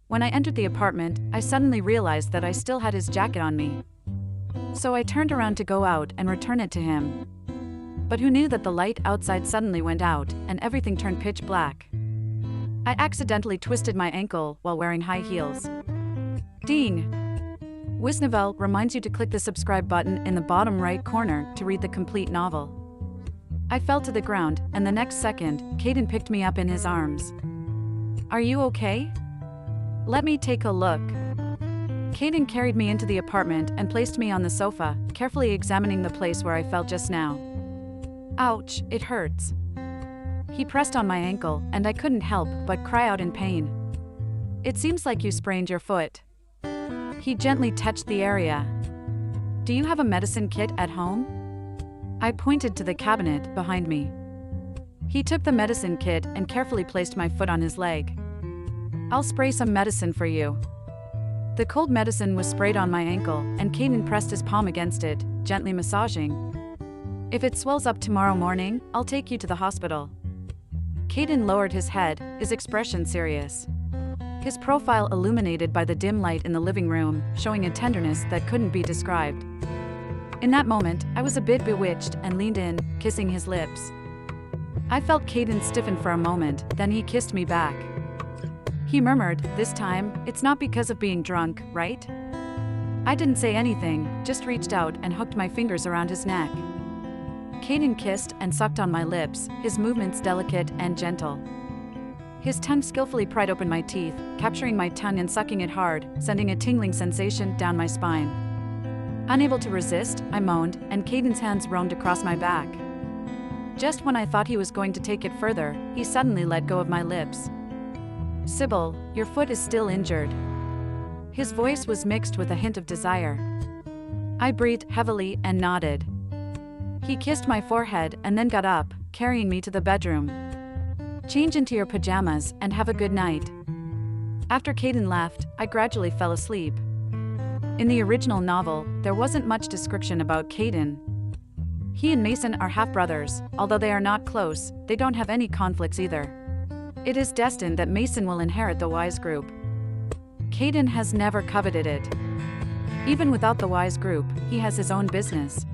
When I entered the apartment, I suddenly realized that I still had his jacket on me. So I turned around to go out and return it to him. But who knew that the light outside suddenly went out and everything turned pitch black. I accidentally twisted my ankle while wearing high heels. Ding! Wisnovel reminds you to click the subscribe button in the bottom right corner to read the complete novel. I fell to the ground, and the next second, Caden picked me up in his arms. Are you okay? Let me take a look. Caden carried me into the apartment and placed me on the sofa, carefully examining the place where I fell just now. Ouch, it hurts. He pressed on my ankle, and I couldn't help but cry out in pain. It seems like you sprained your foot. He gently touched the area. Do you have a medicine kit at home? I pointed to the cabinet behind me. He took the medicine kit and carefully placed my foot on his leg. I'll spray some medicine for you. The cold medicine was sprayed on my ankle, and Caden pressed his palm against it, gently massaging. If it swells up tomorrow morning, I'll take you to the hospital. Caden lowered his head, his expression serious. His profile illuminated by the dim light in the living room, showing a tenderness that couldn't be described. In that moment, I was a bit bewitched and leaned in, kissing his lips. I felt Caden stiffen for a moment, then he kissed me back. He murmured, this time, it's not because of being drunk, right? I didn't say anything, just reached out and hooked my fingers around his neck. Caden kissed and sucked on my lips, his movements delicate and gentle. His tongue skillfully pried open my teeth, capturing my tongue and sucking it hard, sending a tingling sensation down my spine. Unable to resist, I moaned, and Caden's hands roamed across my back. Just when I thought he was going to take it further, he suddenly let go of my lips. Sybil, your foot is still injured. His voice was mixed with a hint of desire. I breathed heavily and nodded. He kissed my forehead and then got up, carrying me to the bedroom. Change into your pajamas and have a good night. After Caden left, I gradually fell asleep. In the original novel, there wasn't much description about Caden. He and Mason are half-brothers. Although they are not close, they don't have any conflicts either. It is destined that Mason will inherit the Wise group. Caden has never coveted it. Even without the Wise group, he has his own business.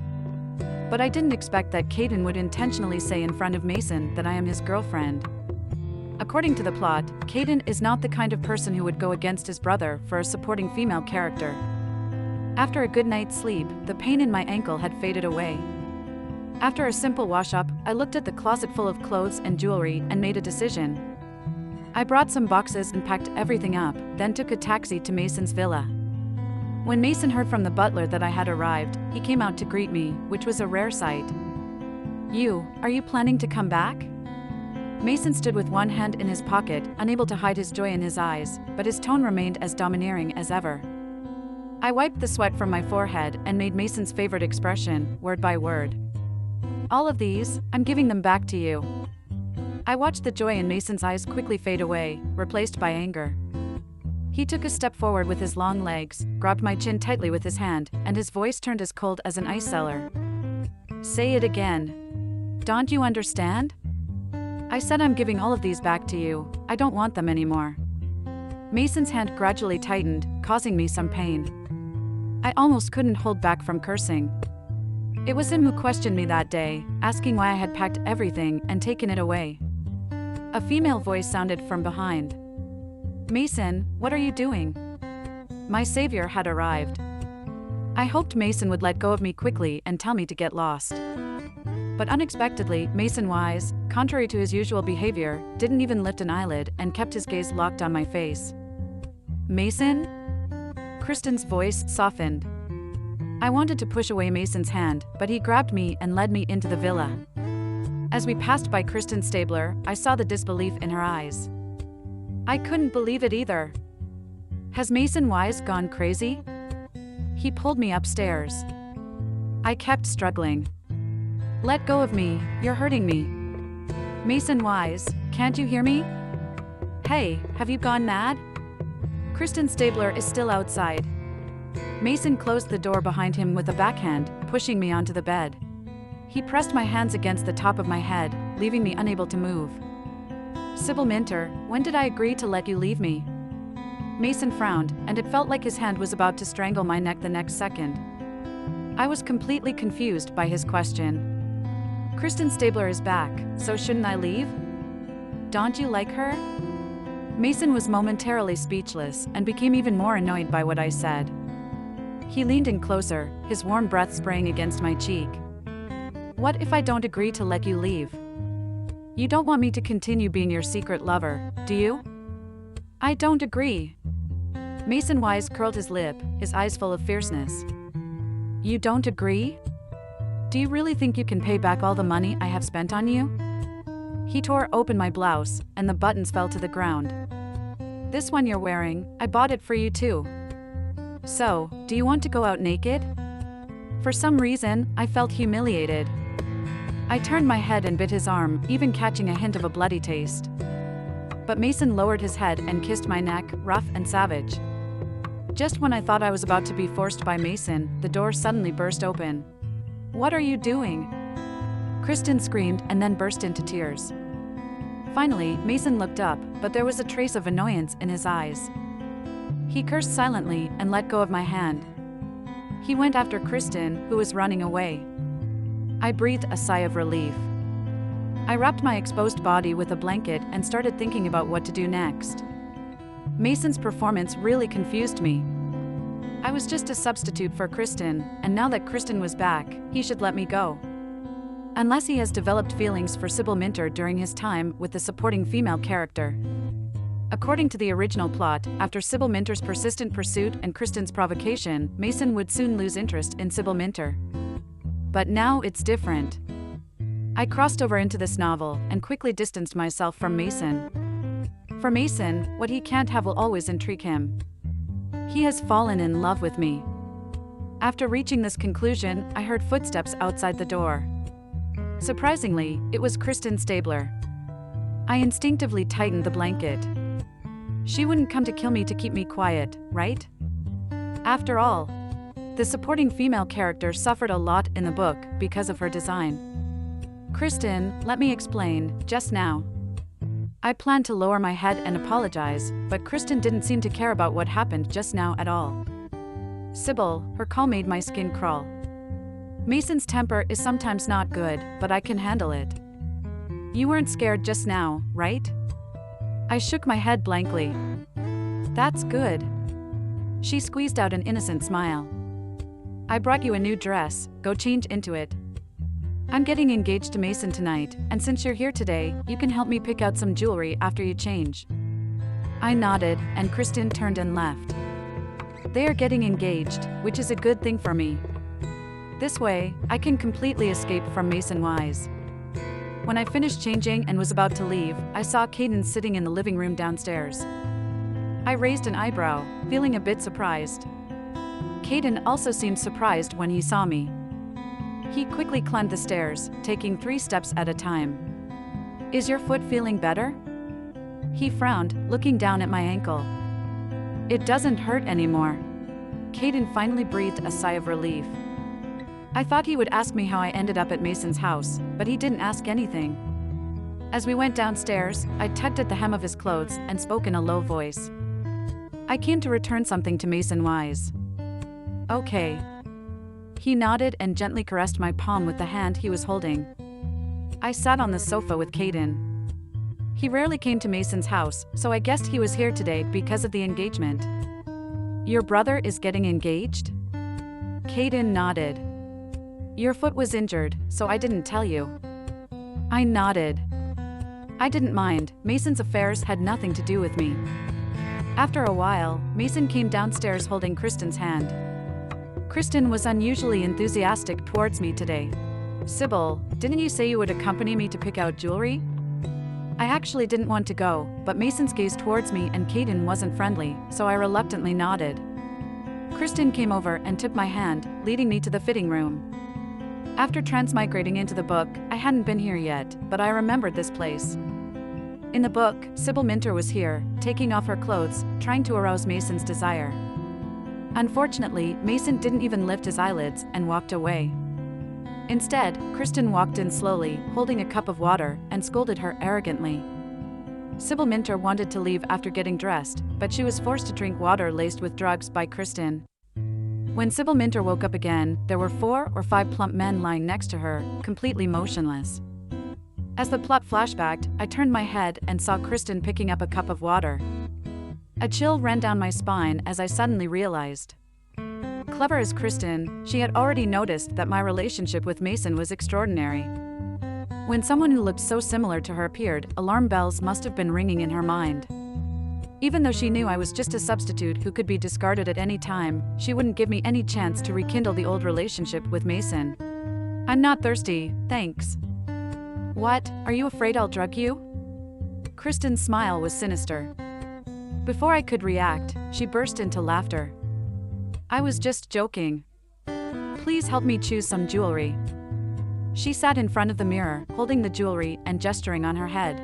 But I didn't expect that Caden would intentionally say in front of Mason that I am his girlfriend. According to the plot, Caden is not the kind of person who would go against his brother for a supporting female character. After a good night's sleep, the pain in my ankle had faded away. After a simple wash-up, I looked at the closet full of clothes and jewelry and made a decision. I brought some boxes and packed everything up, then took a taxi to Mason's villa. When Mason heard from the butler that I had arrived, he came out to greet me, which was a rare sight. Are you planning to come back? Mason stood with one hand in his pocket, unable to hide his joy in his eyes, but his tone remained as domineering as ever. I wiped the sweat from my forehead and made Mason's favorite expression, word by word. All of these, I'm giving them back to you. I watched the joy in Mason's eyes quickly fade away, replaced by anger. He took a step forward with his long legs, grabbed my chin tightly with his hand, and his voice turned as cold as an ice cellar. Say it again. Don't you understand? I said I'm giving all of these back to you. I don't want them anymore. Mason's hand gradually tightened, causing me some pain. I almost couldn't hold back from cursing. It was him who questioned me that day, asking why I had packed everything and taken it away. A female voice sounded from behind. Mason, what are you doing? My savior had arrived. I hoped Mason would let go of me quickly and tell me to get lost. But unexpectedly, Mason Wise, contrary to his usual behavior, didn't even lift an eyelid and kept his gaze locked on my face. Mason? Kristen's voice softened. I wanted to push away Mason's hand, but he grabbed me and led me into the villa. As we passed by Kristen's stabler, I saw the disbelief in her eyes. I couldn't believe it either. Has Mason Wise gone crazy? He pulled me upstairs. I kept struggling. Let go of me, you're hurting me. Mason Wise, can't you hear me? Hey, have you gone mad? Kristen Stabler is still outside. Mason closed the door behind him with a backhand, pushing me onto the bed. He pressed my hands against the top of my head, leaving me unable to move. Sybil Minter, when did I agree to let you leave me? Mason frowned, and it felt like his hand was about to strangle my neck the next second. I was completely confused by his question. Kristen Stabler is back, so shouldn't I leave? Don't you like her? Mason was momentarily speechless and became even more annoyed by what I said. He leaned in closer, his warm breath spraying against my cheek. What if I don't agree to let you leave? You don't want me to continue being your secret lover, do you? I don't agree. Mason Wise curled his lip, his eyes full of fierceness. You don't agree? Do you really think you can pay back all the money I have spent on you? He tore open my blouse, and the buttons fell to the ground. This one you're wearing, I bought it for you too. So, do you want to go out naked? For some reason, I felt humiliated. I turned my head and bit his arm, even catching a hint of a bloody taste. But Mason lowered his head and kissed my neck, rough and savage. Just when I thought I was about to be forced by Mason, the door suddenly burst open. What are you doing? Kristen screamed and then burst into tears. Finally, Mason looked up, but there was a trace of annoyance in his eyes. He cursed silently and let go of my hand. He went after Kristen, who was running away. I breathed a sigh of relief. I wrapped my exposed body with a blanket and started thinking about what to do next. Mason's performance really confused me. I was just a substitute for Kristen, and now that Kristen was back, he should let me go. Unless he has developed feelings for Sybil Minter during his time with the supporting female character. According to the original plot, after Sybil Minter's persistent pursuit and Kristen's provocation, Mason would soon lose interest in Sybil Minter. But now it's different. I crossed over into this novel and quickly distanced myself from Mason. For Mason, what he can't have will always intrigue him. He has fallen in love with me. After reaching this conclusion, I heard footsteps outside the door. Surprisingly, it was Kristen Stabler. I instinctively tightened the blanket. She wouldn't come to kill me to keep me quiet, right? After all, the supporting female character suffered a lot in the book because of her design. Kristen, let me explain, just now. I planned to lower my head and apologize, but Kristen didn't seem to care about what happened just now at all. Sybil, her call made my skin crawl. Mason's temper is sometimes not good, but I can handle it. You weren't scared just now, right? I shook my head blankly. That's good. She squeezed out an innocent smile. I brought you a new dress, go change into it. I'm getting engaged to Mason tonight, and since you're here today, you can help me pick out some jewelry after you change. I nodded, and Kristen turned and left. They are getting engaged, which is a good thing for me. This way, I can completely escape from Mason Wise. When I finished changing and was about to leave, I saw Caden sitting in the living room downstairs. I raised an eyebrow, feeling a bit surprised. Caden also seemed surprised when he saw me. He quickly climbed the stairs, taking 3 steps at a time. Is your foot feeling better? He frowned, looking down at my ankle. It doesn't hurt anymore. Caden finally breathed a sigh of relief. I thought he would ask me how I ended up at Mason's house, but he didn't ask anything. As we went downstairs, I tugged at the hem of his clothes and spoke in a low voice. I came to return something to Mason Wise. Okay. He nodded and gently caressed my palm with the hand he was holding. I sat on the sofa with Caden. He rarely came to Mason's house, so I guessed he was here today because of the engagement. Your brother is getting engaged? Caden nodded. Your foot was injured, so I didn't tell you. I nodded. I didn't mind, Mason's affairs had nothing to do with me. After a while, Mason came downstairs holding Kristen's hand. Kristen was unusually enthusiastic towards me today. Sybil, didn't you say you would accompany me to pick out jewelry? I actually didn't want to go, but Mason's gaze towards me and Caden wasn't friendly, so I reluctantly nodded. Kristen came over and took my hand, leading me to the fitting room. After transmigrating into the book, I hadn't been here yet, but I remembered this place. In the book, Sybil Minter was here, taking off her clothes, trying to arouse Mason's desire. Unfortunately, Mason didn't even lift his eyelids and walked away. Instead, Kristen walked in slowly, holding a cup of water, and scolded her arrogantly. Sybil Minter wanted to leave after getting dressed, but she was forced to drink water laced with drugs by Kristen. When Sybil Minter woke up again, there were 4 or 5 plump men lying next to her, completely motionless. As the plot flashbacked, I turned my head and saw Kristen picking up a cup of water. A chill ran down my spine as I suddenly realized. Clever as Kristen, she had already noticed that my relationship with Mason was extraordinary. When someone who looked so similar to her appeared, alarm bells must have been ringing in her mind. Even though she knew I was just a substitute who could be discarded at any time, she wouldn't give me any chance to rekindle the old relationship with Mason. "I'm not thirsty, thanks." "What, are you afraid I'll drug you?" Kristen's smile was sinister. Before I could react, she burst into laughter. "I was just joking. Please help me choose some jewelry." She sat in front of the mirror, holding the jewelry and gesturing on her head.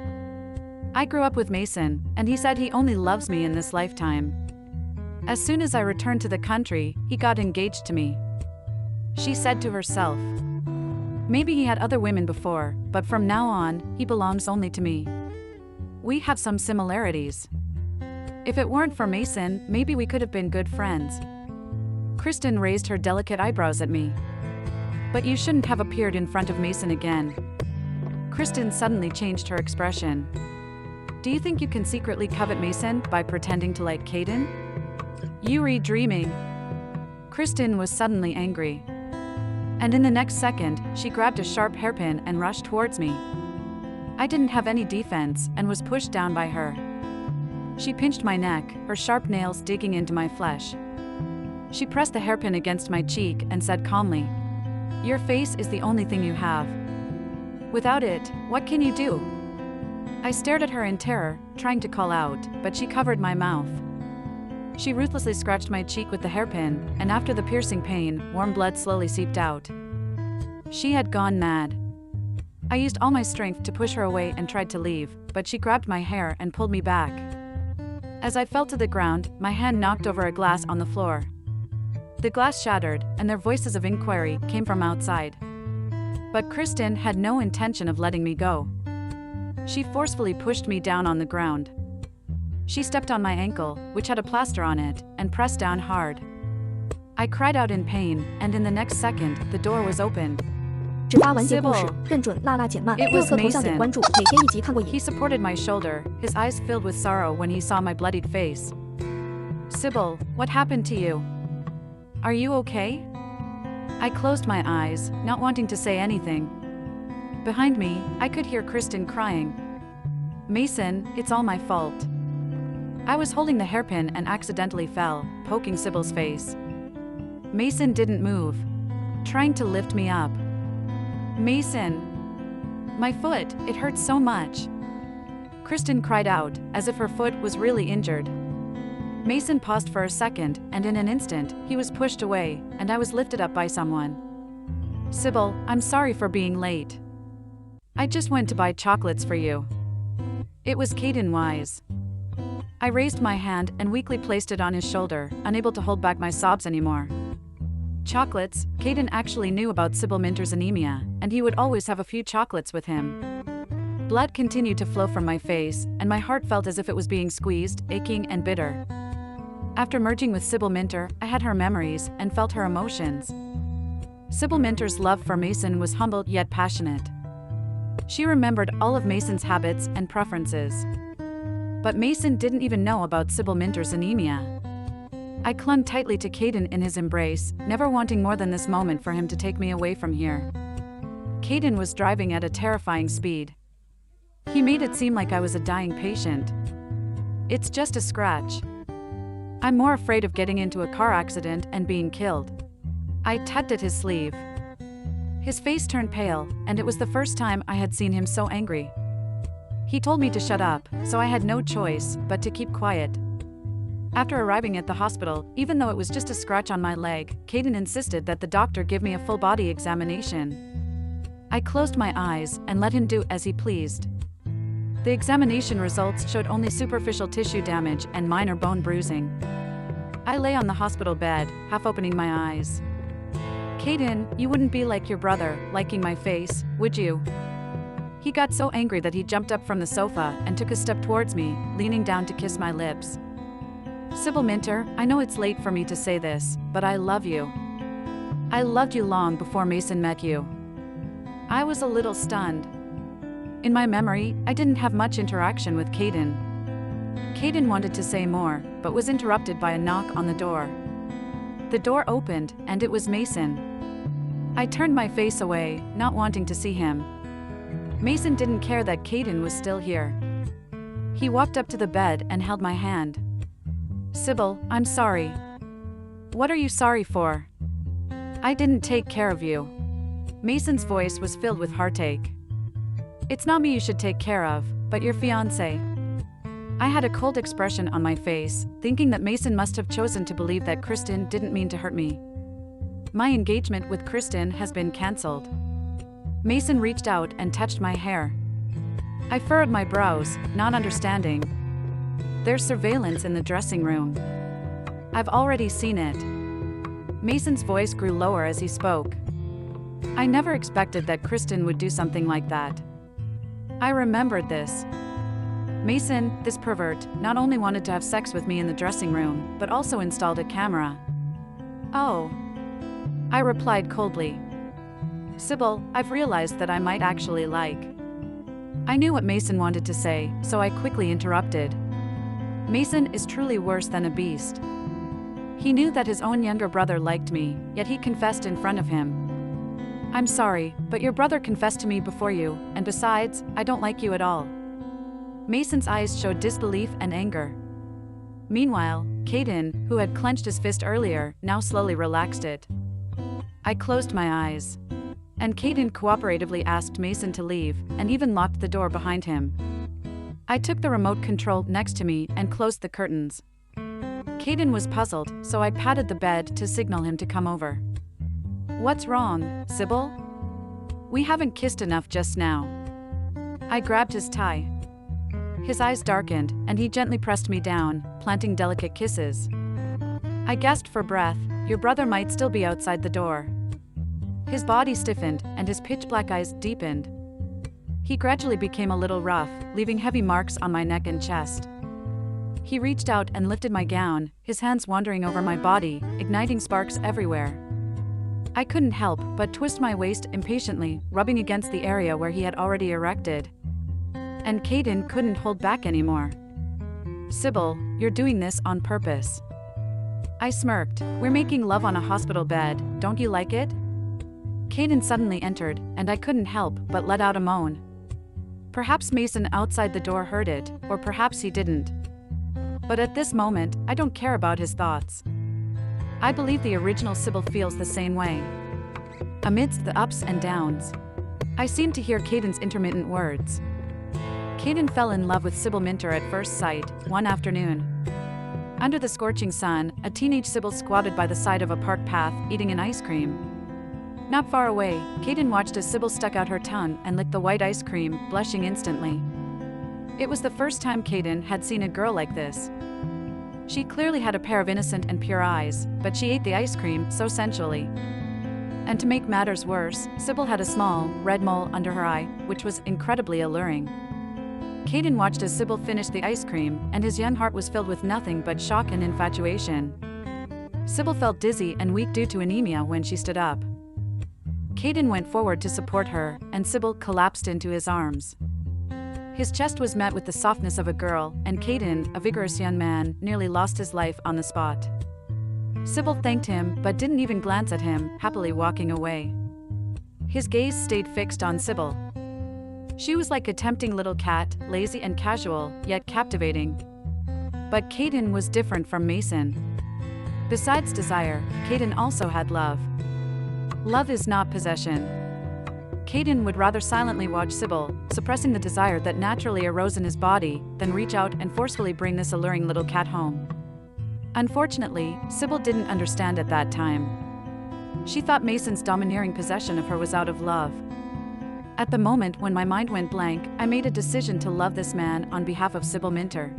"I grew up with Mason, and he said he only loves me in this lifetime. As soon as I returned to the country, he got engaged to me." She said to herself. "Maybe he had other women before, but from now on, he belongs only to me. We have some similarities. If it weren't for Mason, maybe we could have been good friends." Kristen raised her delicate eyebrows at me. "But you shouldn't have appeared in front of Mason again." Kristen suddenly changed her expression. "Do you think you can secretly covet Mason by pretending to like Caden? You're dreaming." Kristen was suddenly angry. And in the next second, she grabbed a sharp hairpin and rushed towards me. I didn't have any defense and was pushed down by her. She pinched my neck, her sharp nails digging into my flesh. She pressed the hairpin against my cheek and said calmly, "Your face is the only thing you have. Without it, what can you do?" I stared at her in terror, trying to call out, but she covered my mouth. She ruthlessly scratched my cheek with the hairpin, and after the piercing pain, warm blood slowly seeped out. She had gone mad. I used all my strength to push her away and tried to leave, but she grabbed my hair and pulled me back. As I fell to the ground, my hand knocked over a glass on the floor. The glass shattered, and their voices of inquiry came from outside. But Kristen had no intention of letting me go. She forcefully pushed me down on the ground. She stepped on my ankle, which had a plaster on it, and pressed down hard. I cried out in pain, and in the next second, the door was opened. Sybil. It was Mason. He supported my shoulder, his eyes filled with sorrow when he saw my bloodied face. "Sybil, what happened to you? Are you okay?" I closed my eyes, not wanting to say anything. Behind me, I could hear Kristen crying. "Mason, it's all my fault. I was holding the hairpin and accidentally fell, poking Sybil's face. Mason didn't move, trying to lift me up. Mason! My foot, it hurts so much." Kristen cried out, as if her foot was really injured. Mason paused for a second, and in an instant, he was pushed away, and I was lifted up by someone. "Sybil, I'm sorry for being late. I just went to buy chocolates for you." It was Caden Wise. I raised my hand and weakly placed it on his shoulder, unable to hold back my sobs anymore. Chocolates, Caden actually knew about Sybil Minter's anemia, and he would always have a few chocolates with him. Blood continued to flow from my face, and my heart felt as if it was being squeezed, aching and bitter. After merging with Sybil Minter, I had her memories and felt her emotions. Sybil Minter's love for Mason was humble yet passionate. She remembered all of Mason's habits and preferences. But Mason didn't even know about Sybil Minter's anemia. I clung tightly to Caden in his embrace, never wanting more than this moment for him to take me away from here. Caden was driving at a terrifying speed. He made it seem like I was a dying patient. "It's just a scratch. I'm more afraid of getting into a car accident and being killed." I tugged at his sleeve. His face turned pale, and it was the first time I had seen him so angry. He told me to shut up, so I had no choice but to keep quiet. After arriving at the hospital, even though it was just a scratch on my leg, Caden insisted that the doctor give me a full-body examination. I closed my eyes and let him do as he pleased. The examination results showed only superficial tissue damage and minor bone bruising. I lay on the hospital bed, half opening my eyes. "Caden, you wouldn't be like your brother, liking my face, would you?" He got so angry that he jumped up from the sofa and took a step towards me, leaning down to kiss my lips. Sybil Minter, I know it's late for me to say this, but I love you. I loved you long before Mason met you. I was a little stunned. In my memory, I didn't have much interaction with Caden. Caden wanted to say more, but was interrupted by a knock on the door. The door opened, and it was Mason. I turned my face away, not wanting to see him. Mason didn't care that Caden was still here. He walked up to the bed and held my hand. Sybil, I'm sorry. What are you sorry for? I didn't take care of you. Mason's voice was filled with heartache. It's not me you should take care of, but your fiancé. I had a cold expression on my face, thinking that Mason must have chosen to believe that Kristen didn't mean to hurt me. My engagement with Kristen has been cancelled. Mason reached out and touched my hair. I furrowed my brows, not understanding. There's surveillance in the dressing room. I've already seen it. Mason's voice grew lower as he spoke. I never expected that Kristen would do something like that. I remembered this. Mason, this pervert, not only wanted to have sex with me in the dressing room, but also installed a camera. Oh. I replied coldly. Sybil, I've realized that I might actually like. I knew what Mason wanted to say, so I quickly interrupted. Mason is truly worse than a beast. He knew that his own younger brother liked me, yet he confessed in front of him. I'm sorry, but your brother confessed to me before you, and besides, I don't like you at all. Mason's eyes showed disbelief and anger. Meanwhile, Caden, who had clenched his fist earlier, now slowly relaxed it. I closed my eyes. And Caden cooperatively asked Mason to leave, and even locked the door behind him. I took the remote control next to me and closed the curtains. Caden was puzzled, so I patted the bed to signal him to come over. What's wrong, Sybil? We haven't kissed enough just now. I grabbed his tie. His eyes darkened, and he gently pressed me down, planting delicate kisses. I gasped for breath. Your brother might still be outside the door. His body stiffened, and his pitch-black eyes deepened. He gradually became a little rough, leaving heavy marks on my neck and chest. He reached out and lifted my gown, his hands wandering over my body, igniting sparks everywhere. I couldn't help but twist my waist impatiently, rubbing against the area where he had already erected. And Caden couldn't hold back anymore. Sybil, you're doing this on purpose. I smirked. We're making love on a hospital bed, don't you like it? Caden suddenly entered, and I couldn't help but let out a moan. Perhaps Mason outside the door heard it, or perhaps he didn't. But at this moment, I don't care about his thoughts. I believe the original Sybil feels the same way. Amidst the ups and downs, I seemed to hear Caden's intermittent words. Caden fell in love with Sybil Minter at first sight, one afternoon. Under the scorching sun, a teenage Sybil squatted by the side of a park path, eating an ice cream. Not far away, Caden watched as Sybil stuck out her tongue and licked the white ice cream, blushing instantly. It was the first time Caden had seen a girl like this. She clearly had a pair of innocent and pure eyes, but she ate the ice cream so sensually. And to make matters worse, Sybil had a small, red mole under her eye, which was incredibly alluring. Caden watched as Sybil finished the ice cream, and his young heart was filled with nothing but shock and infatuation. Sybil felt dizzy and weak due to anemia when she stood up. Caden went forward to support her, and Sybil collapsed into his arms. His chest was met with the softness of a girl, and Caden, a vigorous young man, nearly lost his life on the spot. Sybil thanked him, but didn't even glance at him, happily walking away. His gaze stayed fixed on Sybil. She was like a tempting little cat, lazy and casual, yet captivating. But Caden was different from Mason. Besides desire, Caden also had love. Love is not possession. Caden would rather silently watch Sybil, suppressing the desire that naturally arose in his body, than reach out and forcefully bring this alluring little cat home. Unfortunately, Sybil didn't understand at that time. She thought Mason's domineering possession of her was out of love. At the moment when my mind went blank, I made a decision to love this man on behalf of Sybil Minter.